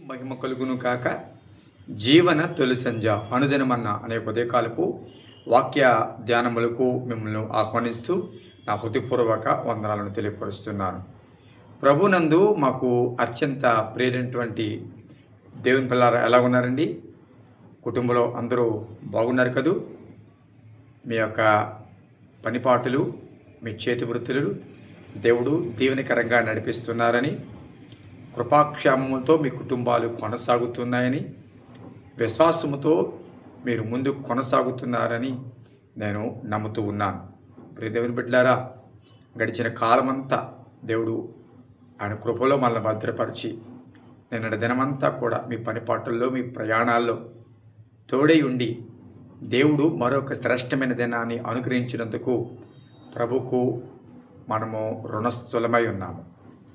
మహిమ కలుగును కాక. జీవన తొలి సంధ్య అనుదినమన్న అనే ఉదయకాలపు వాక్య ధ్యానములకు మిమ్మల్ని ఆహ్వానిస్తూ నా హృదయపూర్వక వందనాలను తెలియపరుస్తున్నాను. ప్రభునందు మాకు అత్యంత ప్రియమైనటువంటి దేవుని పిల్లలు ఎలా ఉన్నారండి? కుటుంబంలో అందరూ బాగున్నారు కదూ? మీ యొక్క పనిపాటులు, మీ చేతి వృత్తులు దేవుడు దీవెనకరంగా నడిపిస్తున్నారని, కృపాక్షేమంతో మీ కుటుంబాలు కొనసాగుతున్నాయని, విశ్వాసముతో మీరు ముందుకు కొనసాగుతున్నారని నేను నమ్ముతూ ఉన్నాను. ప్రియ దేవుని బిడ్డలారా, గడిచిన కాలమంతా దేవుడు ఆయన కృపలో మనల్ని భద్రపరిచి నిన్నటి దినమంతా కూడా మీ పనిపాటుల్లో, మీ ప్రయాణాల్లో తోడై ఉండి దేవుడు మరొక శ్రేష్టమైన దినాన్ని అనుగ్రహించినందుకు ప్రభుకు మనము రుణస్థులమై ఉన్నాము.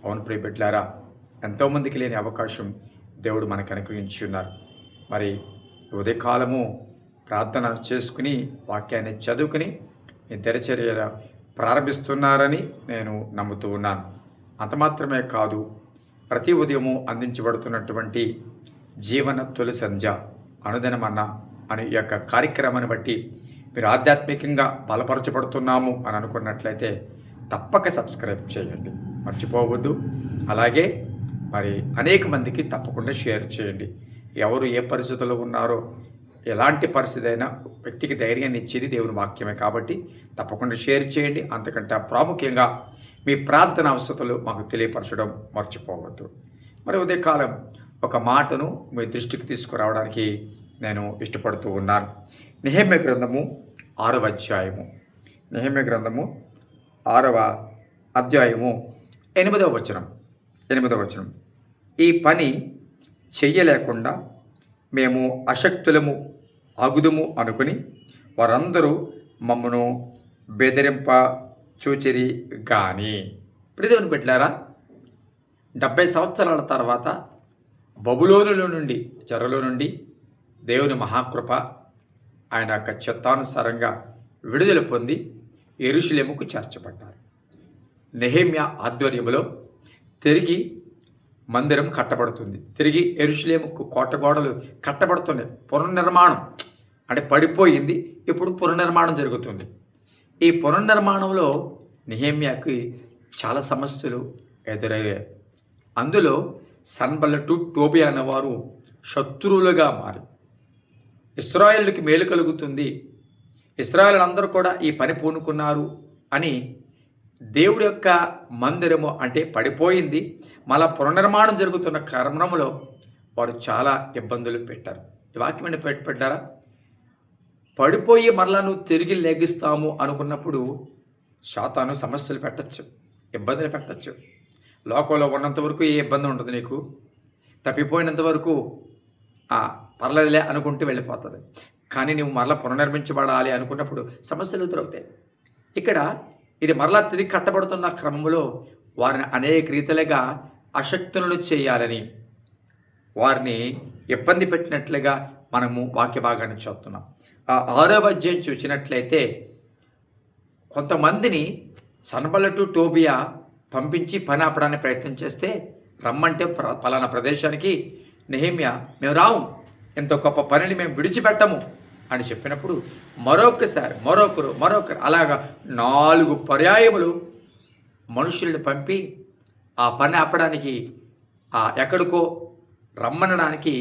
అవును ప్రియ బిడ్డలారా, ఎంతోమందికి లేని అవకాశం దేవుడు మనకు అనుగ్రహించి ఉన్నారు. మరి ఉదయకాలము ప్రార్థన చేసుకుని వాక్యాన్ని చదువుకుని మీ దినచర్య ప్రారంభిస్తున్నారని నేను నమ్ముతూ ఉన్నాను. అంత మాత్రమే కాదు, ప్రతి ఉదయము అందించబడుతున్నటువంటి జీవన తొలి సంధ్య అనుదినమన్న అనే ఈ యొక్క కార్యక్రమాన్ని బట్టి మీరు ఆధ్యాత్మికంగా బలపరచబడుతున్నాము అని అనుకున్నట్లయితే తప్పక సబ్స్క్రైబ్ చేయండి, మర్చిపోవద్దు. అలాగే మరి అనేక మందికి తప్పకుండా షేర్ చేయండి. ఎవరు ఏ పరిస్థితుల్లో ఉన్నారో, ఎలాంటి పరిస్థితి అయినా వ్యక్తికి ధైర్యాన్ని ఇచ్చేది దేవుని వాక్యమే కాబట్టి తప్పకుండా షేర్ చేయండి. అంతకంటే ప్రాముఖ్యంగా మీ ప్రార్థన అవసరతలు మాకు తెలియపరచడం మర్చిపోవద్దు. మరి ఉదయకాలం ఒక మాటను మీ దృష్టికి తీసుకురావడానికి నేను ఇష్టపడుతూ ఉన్నాను. నెహెమ్యా గ్రంథము 6వ అధ్యాయము. నెహెమ్యా గ్రంథము 6వ అధ్యాయము 8వ వచనం. ఈ పని చెయ్యలేకుండా మేము అశక్తులము అగుదుము అనుకుని వారందరూ మమ్మను బెదిరింప చూచిరి గాని. ప్రియదేవుని బిడ్డలారా, 70 సంవత్సరాల తర్వాత బబులోనులో నుండి, చెరలో నుండి దేవుని మహాకృప ఆయన యొక్క చిత్తానుసారంగా విడుదల పొంది యెరూషలేముకు చేర్చబడ్డారు. నెహెమ్యా ఆధ్వర్యంలో తిరిగి మందిరం కట్టబడుతుంది. తిరిగి యెరూషలేముకు కోటగోడలు కట్టబడుతున్నాయి. పునర్నిర్మాణం అంటే పడిపోయింది, ఇప్పుడు పునర్నిర్మాణం జరుగుతుంది. ఈ పునర్నిర్మాణంలో నెహెమ్యాకి చాలా సమస్యలు ఎదురయ్యాయి. అందులో సన్బల్లటు, టోబియా అనేవారు శత్రువులుగా మారి ఇశ్రాయేలుకి మేలు కలుగుతుంది, ఇశ్రాయేలు అందరూ కూడా ఈ పని పూనుకున్నారు అని దేవుడి యొక్క మందిరము అంటే పడిపోయింది, మళ్ళా పునర్నిర్మాణం జరుగుతున్న క్రమంలో వారు చాలా ఇబ్బందులు పెట్టారు. ఈ వాక్యం పెట్టారా? పడిపోయి మరలా నువ్వు తిరిగి లెగిస్తాము అనుకున్నప్పుడు శాతాను సమస్యలు పెట్టచ్చు, ఇబ్బందులు పెట్టచ్చు. లోకంలో ఉన్నంత వరకు ఏ ఇబ్బంది ఉండదు నీకు. తప్పిపోయినంత వరకు పర్లేదులే అనుకుంటూ వెళ్ళిపోతుంది. కానీ నువ్వు మరలా పునర్నిర్మించబడాలి అనుకున్నప్పుడు సమస్యలు ఎదురవుతాయి. ఇక్కడ ఇది మరలా తిరిగి కట్టబడుతున్న క్రమంలో వారిని అనేక రీతిలుగా అశక్తులను చేయాలని వారిని ఇబ్బంది పెట్టినట్లుగా మనము వాక్య భాగాన్ని చూస్తున్నాం. ఆ 6వ అధ్యాయం చూసినట్లయితే కొంతమందిని సన్బల్లటు, టోబియా పంపించి పని ఆపడానికి ప్రయత్నం చేస్తే, రమ్మంటే పలానా ప్రదేశానికి నెహెమ్యా మేము రాము, ఎంతో గొప్ప పనిని మేము విడిచిపెట్టము అని చెప్పినప్పుడు మరొకరు అలాగా 4 పర్యాయములు మనుషుల్ని పంపి ఆ పని ఆపడానికి ఎక్కడికో రమ్మనడానికి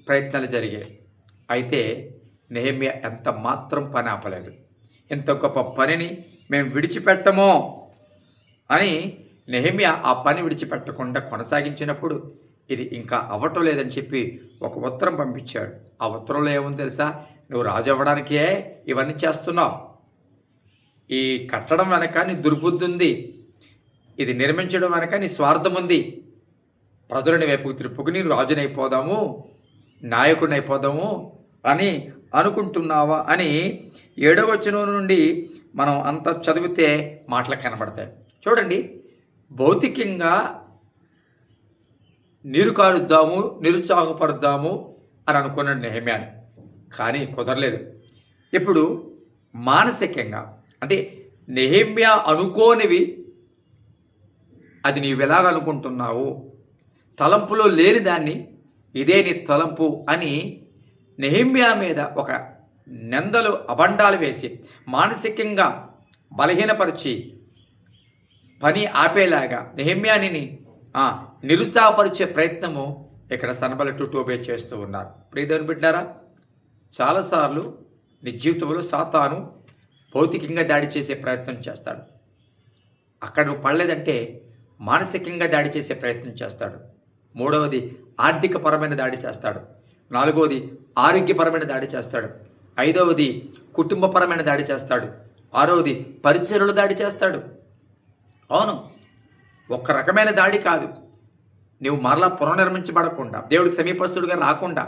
ప్రయత్నాలు జరిగాయి. అయితే నెహెమ్యా ఎంత మాత్రం పని ఆపలేదు. ఎంత గొప్ప పనిని మేము విడిచిపెట్టమో అని నెహెమ్యా ఆ పని విడిచిపెట్టకుండా కొనసాగించినప్పుడు ఇది ఇంకా అవ్వటం లేదని చెప్పి ఒక ఉత్తరం పంపించాడు. ఆ ఉత్తరంలో ఏముంది తెలుసా? నువ్వు రాజు అవ్వడానికే ఇవన్నీ చేస్తున్నావు, ఈ కట్టడం వెనక నీ దుర్బుద్ధి ఉంది, ఇది నిర్మించడం వెనక నీ స్వార్థం ఉంది, ప్రజలని వైపుకు తిరుపుకు నేను రాజునైపోదాము, నాయకుడినైపోదాము అని అనుకుంటున్నావా అని 7వ వచనం నుండి మనం అంత చదివితే మాటలు కనబడతాయి. చూడండి, భౌతికంగా నీరు కారుద్దాము, నిరుత్సాహపరుద్దాము అని అనుకున్నాడు నెహెమ్యాని, కానీ కుదరలేదు. ఇప్పుడు మానసికంగా అంటే నెహెమ్యా అనుకోనివి అది నీవు ఎలాగనుకుంటున్నావు, తలంపులో లేని దాన్ని ఇదే నీ తలంపు అని నెహెమ్యా మీద ఒక నిందలు అబండాలు వేసి మానసికంగా బలహీనపరిచి పని ఆపేలాగా నెహెమ్యాని నిరుత్సాహపరిచే ప్రయత్నము ఇక్కడ సన్బల్లటు టోబియా చేస్తూ ఉన్నారు. ప్రియదేవుని బిడ్డారా, చాలాసార్లు నీ జీవితంలో సాతాను భౌతికంగా దాడి చేసే ప్రయత్నం చేస్తాడు. అక్కడ నువ్వు పడలేదంటే మానసికంగా దాడి చేసే ప్రయత్నం చేస్తాడు. మూడవది ఆర్థికపరమైన దాడి చేస్తాడు. నాలుగవది ఆరోగ్యపరమైన దాడి చేస్తాడు. ఐదవది కుటుంబపరమైన దాడి చేస్తాడు. ఆరవది పరిచర్యలు దాడి చేస్తాడు. అవును, ఒక్క రకమైన దాడి కాదు. నువ్వు మరలా పునర్నిర్మించబడకుండా, దేవుడికి సమీపస్తుడిగా రాకుండా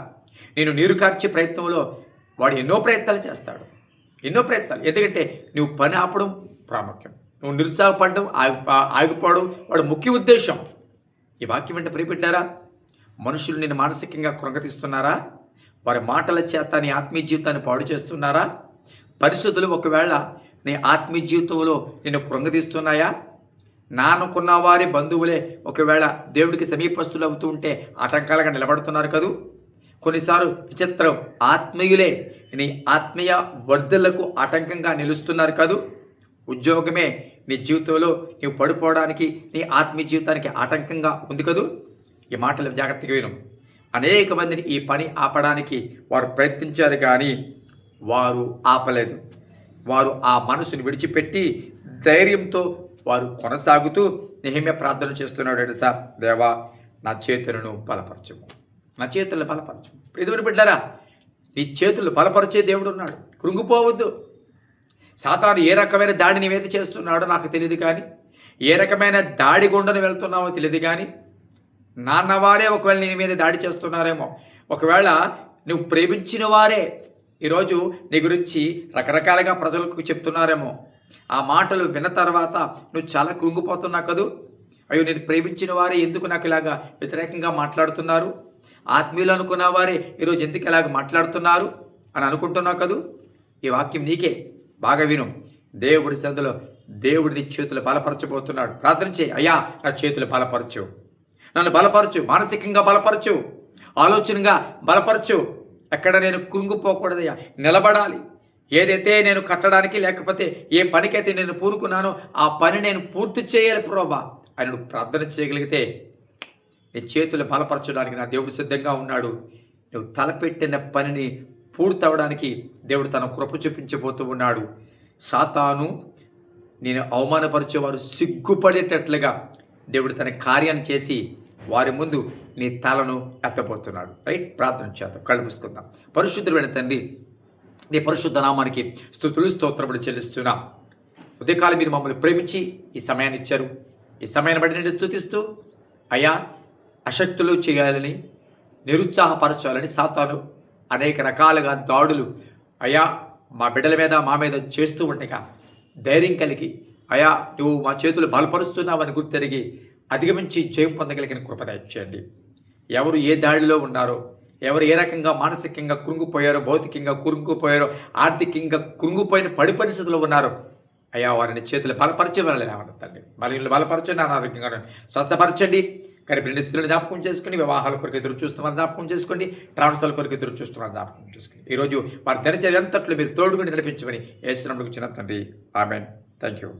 నేను నీరు కార్చే ప్రయత్నంలో వాడు ఎన్నో ప్రయత్నాలు చేస్తాడు. ఎన్నో ప్రయత్నాలు. ఎందుకంటే నువ్వు పని ఆపడం ప్రాముఖ్యం, నువ్వు నిరుత్సాహపడడం ఆగిపోవడం వాడు ముఖ్య ఉద్దేశం. ఈ వాక్యం వెంట ప్రియపెట్టారా? మనుషులు నిన్ను మానసికంగా కృంగతీస్తున్నారా? వారి మాటల చేత నీ ఆత్మీయ జీవితాన్ని పాడు చేస్తున్నారా? పరిస్థితులు ఒకవేళ నీ ఆత్మీయ జీవితంలో నిన్ను కృంగతీస్తున్నాయా? నానుకున్న వారి బంధువులే ఒకవేళ దేవుడికి సమీపస్తులు అవుతూ ఉంటే ఆటంకాలుగా నిలబడుతున్నారు కదూ. కొన్నిసార్లు విచిత్రం, ఆత్మీయులే నీ ఆత్మీయ వర్ధులకు ఆటంకంగా నిలుస్తున్నారు కదూ. ఉద్యోగమే నీ జీవితంలో నీవు పడిపోవడానికి, నీ ఆత్మీయ జీవితానికి ఆటంకంగా ఉంది కదూ. ఈ మాటలు జాగ్రత్తగా విను. అనేక మందిని ఈ పని ఆపడానికి వారు ప్రయత్నించారు, కానీ వారు ఆపలేదు. వారు ఆ మనసుని విడిచిపెట్టి ధైర్యంతో వారు కొనసాగుతూ నెహెమ్యా ప్రార్థన చేస్తున్నాడు. తెలుసా, దేవా నా చేతులను బలపరచము, నా చేతులను బలపరచము. ఎదురు బిడ్డారా, నీ చేతులు బలపరిచే దేవుడు ఉన్నాడు. కృంగిపోవద్దు. సాతాను ఏ రకమైన దాడి నీ మీద చేస్తున్నాడో నాకు తెలియదు, కానీ ఏ రకమైన దాడి గుండను వెళ్తున్నావో తెలియదు, కానీ నాన్నవారే ఒకవేళ నీ మీద దాడి చేస్తున్నారేమో, ఒకవేళ నువ్వు ప్రేమించిన వారే ఈరోజు నీ గురించి రకరకాలుగా ప్రజలకు చెప్తున్నారేమో. ఆ మాటలు విన్న తర్వాత నువ్వు చాలా కృంగిపోతున్నావు కదూ. అయ్యో, నేను ప్రేమించిన వారే ఎందుకు నాకు ఇలాగా వ్యతిరేకంగా మాట్లాడుతున్నారు, ఆత్మీయులు అనుకున్న వారే ఈరోజు ఎందుకు ఇలాగ మాట్లాడుతున్నారు అని అనుకుంటున్నావు కదూ. ఈ వాక్యం నీకే. బాగా విను. దేవుడి సందులో దేవుడిని చేతులు బలపరచబోతున్నాడు. ప్రార్థన చేయి, అయ్యా నా చేతులు బలపరచు, నన్ను బలపరచు, మానసికంగా బలపరచు, ఆలోచనగా బలపరచు. ఎక్కడ నేను కృంగిపోకూడదయ్యా, నిలబడాలి. ఏదైతే నేను కట్టడానికి లేకపోతే ఏ పనికైతే నేను పూనుకున్నానో ఆ పని నేను పూర్తి చేయాలి ప్రభువా అని నువ్వు ప్రార్థన చేయగలిగితే నీ చేతులు బలపరచడానికి నా దేవుడు సిద్ధంగా ఉన్నాడు. నువ్వు తలపెట్టిన పనిని పూర్తవడానికి దేవుడు తన కృప చూపించబోతూ ఉన్నాడు. సాతాను నేను అవమానపరిచేవారు సిగ్గుపడేటట్లుగా దేవుడు తన కార్యాన్ని చేసి వారి ముందు నీ తలను ఎత్తబోతున్నాడు. రైట్, ప్రార్థన చేద్దాం, కళ్ళు మూసుకుందాం. పరిశుద్ధుడైన తండ్రి, నీ పరిశుద్ధ నామానికి స్తుతులు స్తోత్రములు చెల్లిస్తున్నాం. ఉదయకాలం మీరు మమ్మల్ని ప్రేమించి ఈ సమయాన్ని ఇచ్చారు. ఈ సమయాన్ని బట్టి నేను స్తుతిస్తూ, అయ్యా అశక్తులు చేయాలని, నిరుత్సాహపరచాలని సాతాను అనేక రకాలుగా దాడులు అయ్యా మా బిడ్డల మీద మా మీద చేస్తూ ఉండగా ధైర్యం కలిగి, అయ్యా నువ్వు మా చేతులు బలపరుస్తున్నావని గుర్తెరిగి అధిగమించి జయం పొందగలిగిన కృప దయచేయండి. ఎవరు ఏ దాడిలో ఉన్నారో, ఎవరు ఏ రకంగా మానసికంగా కృంగిపోయారో, భౌతికంగా కృంగిపోయారో, ఆర్థికంగా కృంగిపోయిన పరిస్థితుల్లో ఉన్నారో, అయ్యా వారిని చేతులు బలపరిచే వాళ్ళని తండ్రి, బలహీనలు బలపరచండి, అనారోగ్యంగా స్వస్థపరచండి. గర్భిణీ స్త్రీలను జ్ఞాపకం చేసుకుని, వివాహాల కొరకు ఎదురు చూస్తున్నారు జ్ఞాపకం చేసుకోండి, ట్రాన్స్ఫర్ల కొరకు ఎదురు చూస్తున్నారు జ్ఞాపకం చేసుకోండి. ఈరోజు వారి దినచర్య అంతట్లో మీరు తోడుగుని నడిపించమని యేసు నామమున చిన్న తండ్రి, ఆమేన్. Thank you.